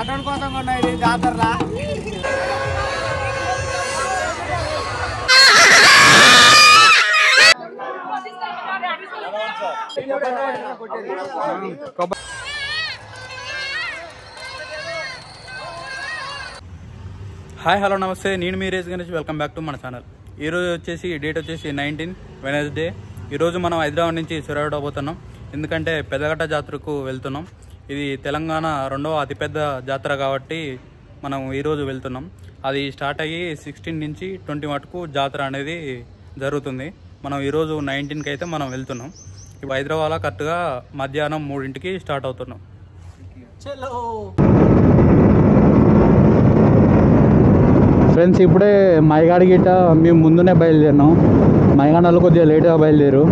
Mutton కోసం కూడా ఇది జాతరలా. హాయ్ హలో నమస్తే, నేను మీ రేజ్ గణేష్. వెల్కమ్ బ్యాక్ టు మన ఛానల్. ఈరోజు వచ్చేసి డేట్ వచ్చేసి 19 వెనస్డే. ఈరోజు మనం హైదరాబాద్ నుంచి సూర్యాపేట పోతున్నాం. ఎందుకంటే పెద్దగట్ట జాతరకు వెళ్తున్నాం. ఇది తెలంగాణ రెండవ అతిపెద్ద జాతర కాబట్టి మనం ఈరోజు వెళ్తున్నాం. అది స్టార్ట్ అయ్యి 16 నుంచి 20 మటుకు జాతర అనేది జరుగుతుంది. మనం ఈరోజు 19కి అయితే మనం వెళ్తున్నాం. ఇప్పుడు హైదరాబాద్లో కరెక్ట్గా మధ్యాహ్నం 3కి స్టార్ట్ అవుతున్నాం. ఫ్రెండ్స్, ఇప్పుడే మైగాడ గిట్ట మేము ముందునే బయలుదేరినాం. మైగాడలో కొద్దిగా లేట్గా బయలుదేరు.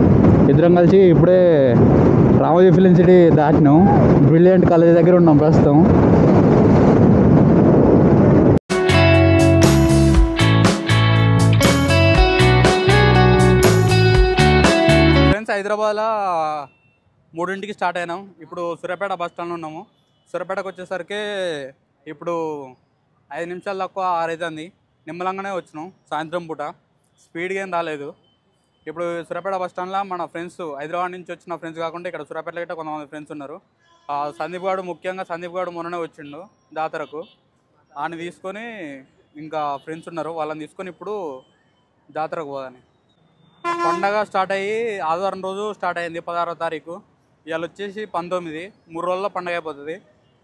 ఇద్దరం కలిసి ఇప్పుడే రామోజీ ఫిలిం సిటీ దాటినాం. బ్రిలియంట్ కాలేజ్ దగ్గర ఉన్నాం ప్రస్తుతం. ఫ్రెండ్స్, హైదరాబాద్లో 3కి స్టార్ట్ అయినాం. ఇప్పుడు సూర్యాపేట బస్ స్టాండ్లో ఉన్నాము. సూర్యాపేటకు వచ్చేసరికి ఇప్పుడు 5 నిమిషాలు తక్కువ 6 అవుతుంది. నిమ్మలంగానే వచ్చినాం. సాయంత్రం పూట స్పీడ్గా ఏం రాలేదు. ఇప్పుడు సూర్యాపేట బస్ స్టాండ్లో మన ఫ్రెండ్స్, హైదరాబాద్ నుంచి వచ్చిన ఫ్రెండ్స్ కాకుండా ఇక్కడ సూర్యాపేటలో గిట్ట కొంతమంది ఫ్రెండ్స్ ఉన్నారు. సందీప్ గారు, ముఖ్యంగా సందీప్ గారు మొన్ననే వచ్చిండు జాతరకు. ఆయన తీసుకొని ఇంకా ఫ్రెండ్స్ ఉన్నారు, వాళ్ళని తీసుకొని ఇప్పుడు జాతరకు పోదని. పండగ స్టార్ట్ అయ్యి ఆదివారం రోజు స్టార్ట్ అయింది, 16వ తారీఖు. ఇవాళ వచ్చేసి 19. 3 రోజుల్లో పండగ అయిపోతుంది.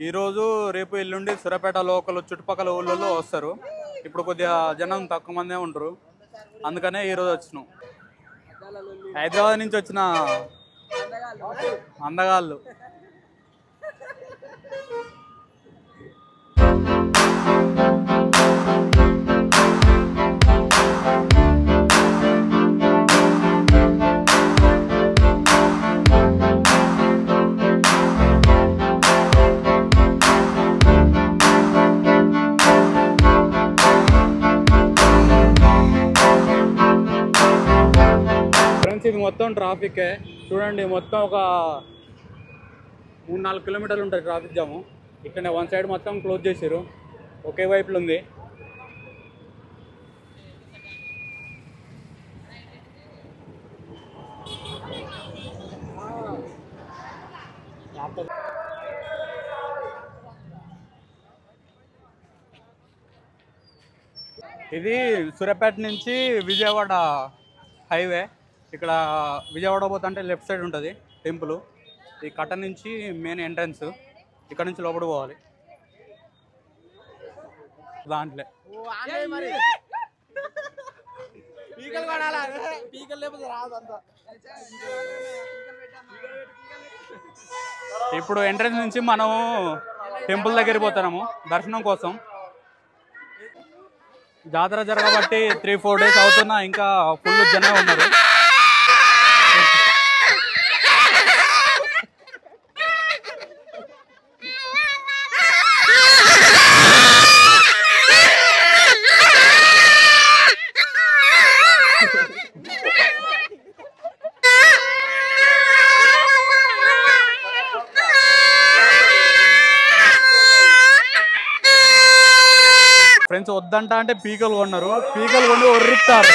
ఈరోజు రేపు ఎల్లుండి సూర్యాపేట లోకల్ చుట్టుపక్కల ఊళ్ళో వస్తారు. ఇప్పుడు కొద్దిగా జనం తక్కువ మందే ఉంటారు, అందుకనే ఈరోజు వచ్చినాం. హైదరాబాద్ నుంచి వచ్చిన అందగాళ్ళు. ఇది మొత్తం ట్రాఫికే చూడండి. మొత్తం ఒక 3-4 కిలోమీటర్లు ఉంటుంది ట్రాఫిక్ జాము. ఇక్కడ వన్ సైడ్ మొత్తం క్లోజ్ చేశారు, ఒకే వైపులో ఉంది. ఇది సూర్యాపేట నుంచి విజయవాడ హైవే. ఇక్కడ విజయవాడ పోతుంటే లెఫ్ట్ సైడ్ ఉంటుంది టెంపుల్. ఈ కట్ట నుంచి మెయిన్ ఎంట్రన్స్. ఇక్కడ నుంచి లోపల పోవాలి. దాంట్లో ఇప్పుడు ఎంట్రన్స్ నుంచి మనం టెంపుల్ దగ్గరికి పోతున్నాము దర్శనం కోసం. జాతర జరగబట్టి 3-4 డేస్ అవుతున్నా ఇంకా ఫుల్ జనం ఉన్నారు. ఫ్రెండ్స్, వద్దంట అంటే పీకలు కొన్నారు. పీకలు కొని ఒర్రిస్తారు.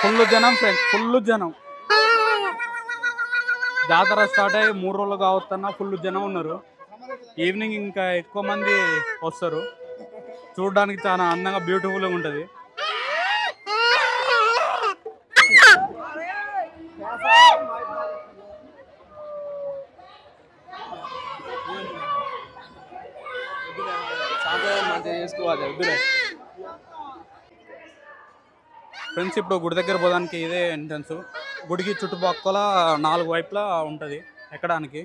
ఫుల్ జనం ఫ్రెండ్స్, ఫుల్ జనం. జాతర స్టార్ట్ అయ్యి 3 రోజులు కావస్తున్నా ఫుల్ జనం ఉన్నారు. ఈవినింగ్ ఇంకా ఎక్కువ మంది వస్తారు. చూడడానికి చాలా అందంగా బ్యూటిఫుల్గా ఉంటుంది. ఫ్రెండ్స్, ఇప్పుడు గుడి దగ్గర పోవడానికి ఇదే ఎంట్రన్స్. గుడికి చుట్టుపక్కల 4 వైపులా ఉంటుంది ఎక్కడానికి.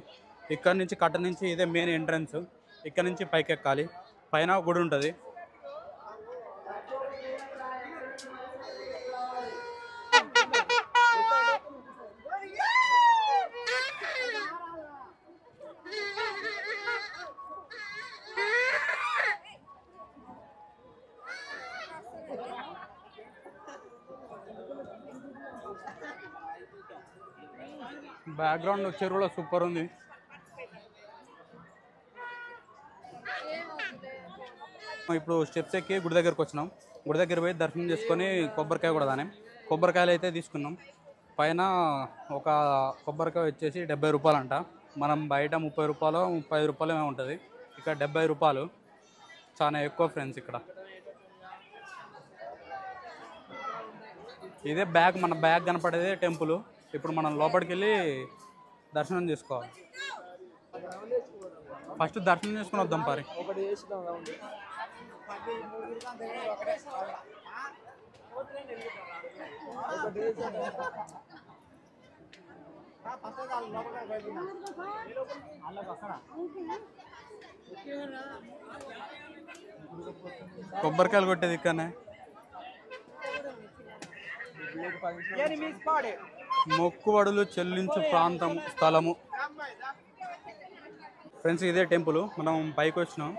ఇక్కడ నుంచి కట్ట నుంచి ఇదే మెయిన్ ఎంట్రన్స్. ఇక్కడ నుంచి పైకి ఎక్కాలి. పైన గుడి ఉంటుంది. బ్యాక్గ్రౌండ్ చెరువులో సూపర్ ఉంది. ఇప్పుడు స్టెప్స్ ఎక్కి గుడి దగ్గరకు వచ్చినాం. గుడి దగ్గర పోయి దర్శనం చేసుకొని కొబ్బరికాయ కూడా దానే. కొబ్బరికాయలు అయితే తీసుకున్నాం. పైన ఒక కొబ్బరికాయ వచ్చేసి 70 రూపాయలు అంట. మనం బయట 30 రూపాయలు 30 రూపాయలు ఏమో ఉంటుంది. ఇక్కడ 70 రూపాయలు. చాలా ఎక్కువ ఫ్రెండ్స్ ఇక్కడ. ఇదే మన బ్యాగ్ కనపడేదే టెంపుల్. ఇప్పుడు మనం లోపలికి వెళ్ళి దర్శనం చేసుకోవాలి. ఫస్ట్ దర్శనం చేసుకుని వద్దాం పారి. కొబ్బరికాయలు కొట్టేది ఇక్కడనే. మొక్కుబడులు చెల్లించు స్థలము. ఫ్రెండ్స్ ఇదే టెంపుల్. మనం పైకి వచ్చినాం.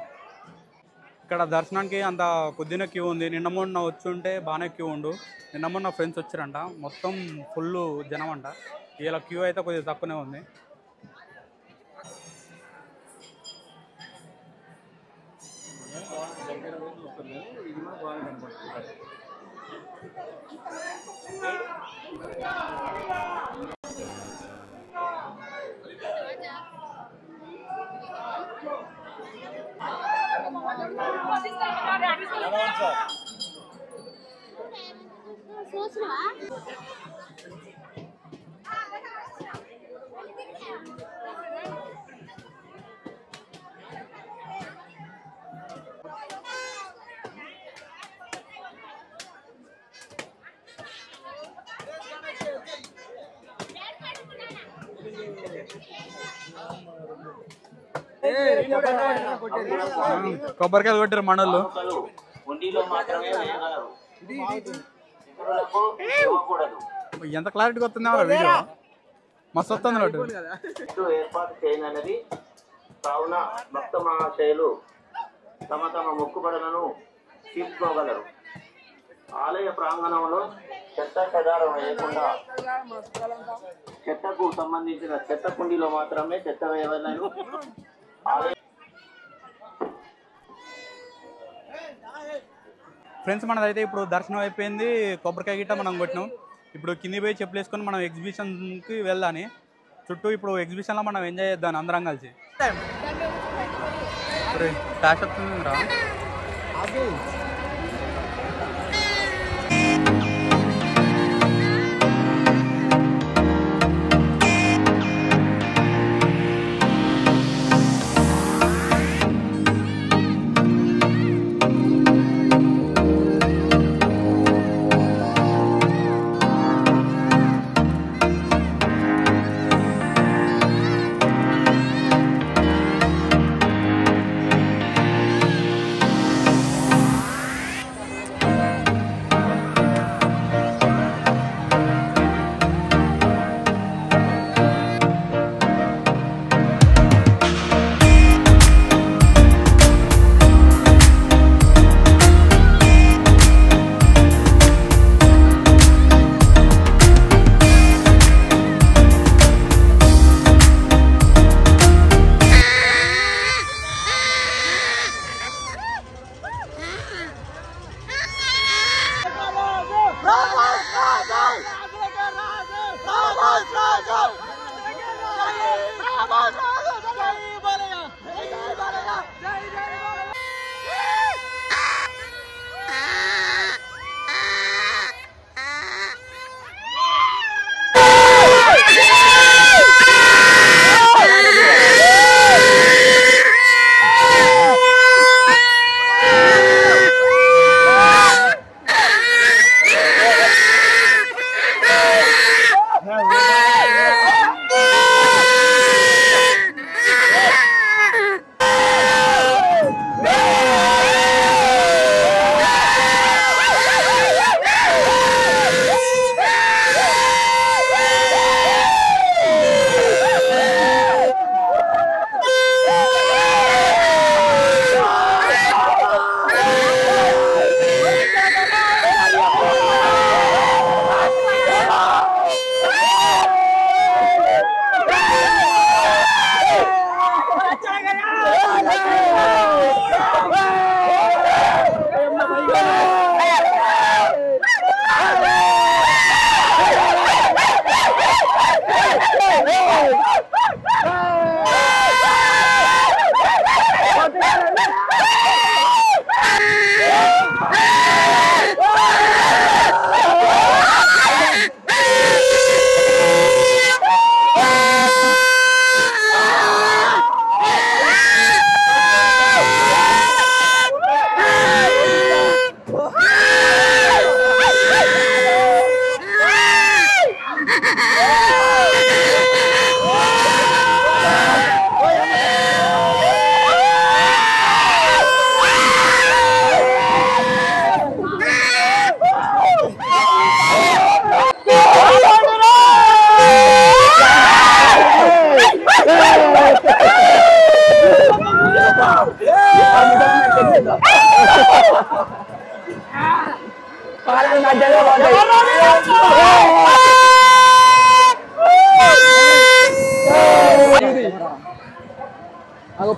ఇక్కడ దర్శనానికి అంత కొద్దిగా క్యూ ఉంది. నిన్న మొన్న వచ్చి ఉంటే బాగానే క్యూ ఉండు. నిన్న మొన్న ఫ్రెండ్స్ వచ్చారంట. మొత్తం ఫుల్ జనం అంట. ఇలా క్యూ అయితే కొద్దిగా తక్కువనే ఉంది. కొబ్బరికాయలు కొట్టారు మనోళ్ళు. ఎంత క్లారిటీ వస్తుంది వీడియో. మస్తు వస్తుంది. ఏర్పాటు చేయనన్నది కావున భక్త మహాశయులు తమ మొక్కుబడులను తీర్చుకోగలరు. ఆలయ ప్రాంగణంలో చెత్త చెదారం వేయకుండా చెత్తకు సంబంధించిన చెత్త కుండీలో మాత్రమే చెత్త వేయవలను. ఫ్రెండ్స్ మనదైతే ఇప్పుడు దర్శనం అయిపోయింది. కొబ్బరికాయ గిట్ట మనం కొట్టినాం. ఇప్పుడు కింది పోయి చెప్పులు వేసుకొని మనం ఎగ్జిబిషన్కి వెళ్దాని. చుట్టూ ఇప్పుడు ఎగ్జిబిషన్లో మనం ఎంజాయ్ చేద్దాం అందరం కలిసి. క్యాష్ వస్తుందిరా.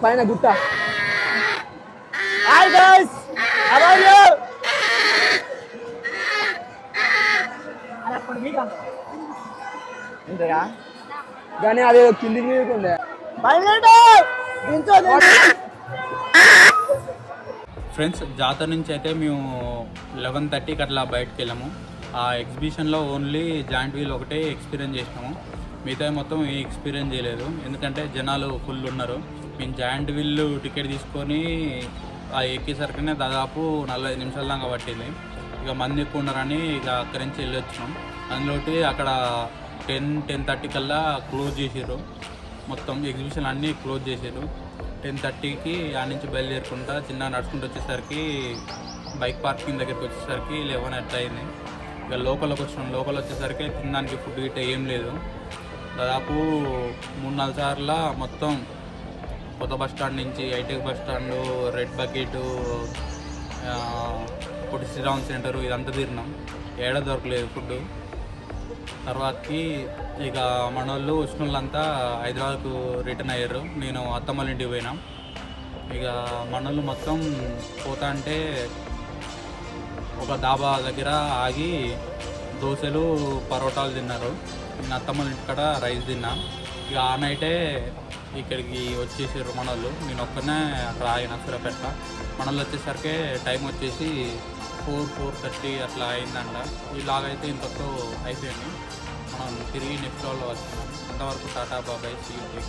పైన గుట్ట. Hi guys, how are you? ఇంతగా కానీ అదే కిందికి మీదకి ఉండే. ఫ్రెండ్స్, జాతర నుంచి అయితే మేము 11:30కి అట్లా బయటకు వెళ్ళాము. ఆ ఎగ్జిబిషన్లో ఓన్లీ జాయింట్ వీల్ ఒకటే ఎక్స్పీరియన్స్ చేసినాము. మిగతా మొత్తం ఏ ఎక్స్పీరియన్స్ చేయలేదు, ఎందుకంటే జనాలు ఫుల్ ఉన్నారు. మేము జాయింట్ వీల్ టికెట్ తీసుకొని ఆ ఎక్కేసరికనే దాదాపు 45 నిమిషాల దాకా పట్టింది. ఇక మంది ఎక్కువ ఉన్నారని ఇక అక్కడి నుంచి వెళ్ళి వచ్చినాం. అందులోటి అక్కడ 10:30 కల్లా క్లోజ్ చేసారు. మొత్తం ఎగ్జిబిషన్ అన్నీ క్లోజ్ చేసారు. 10:30కి ఆ నుంచి బయలుదేరుకుంటా చిన్న నడుచుకుంటూ వచ్చేసరికి బైక్ పార్కింగ్ దగ్గరికి వచ్చేసరికి 11 అట్లా అయింది. ఇక లోకల్కి వచ్చినాం. లోకల్ వచ్చేసరికి తినడానికి ఫుడ్ గిట్ట ఏం లేదు. దాదాపు 3-4 సార్లు మొత్తం కొత్త బస్ స్టాండ్ నుంచి hitech bus stand, red bucket, Potti Sriram centre ఇదంతా తిరిగినాం. ఏడ దొరకలేదు ఫుడ్. తర్వాతకి ఇక మన వాళ్ళు ఉష్ణులంతా హైదరాబాద్కు రిటర్న్ అయ్యారు. నేను అత్తమ్మల ఇంటికి పోయినా. ఇక మన వాళ్ళు మొత్తం పోతా అంటే ఒక డాబా దగ్గర ఆగి దోశలు పరోటాలు తిన్నారు. నేను అత్తమ్మల ఇంటికాడ రైస్ తిన్నా. ఇక ఆ నైటే ఇక్కడికి వచ్చేసారు మన వాళ్ళు. నేను ఒక్కనే అక్కడ ఆగిన సూర్యాపేట. మన వాళ్ళు వచ్చేసరికి టైం వచ్చేసి 4:30 అట్లా అయిందంట. ఇలాగైతే ఇంతతో అయిపోయింది. మనం తిరిగి నెక్స్ట్ వాళ్ళు వస్తున్నాం. అంతవరకు టాటా బాబాయ్, సీ యూ.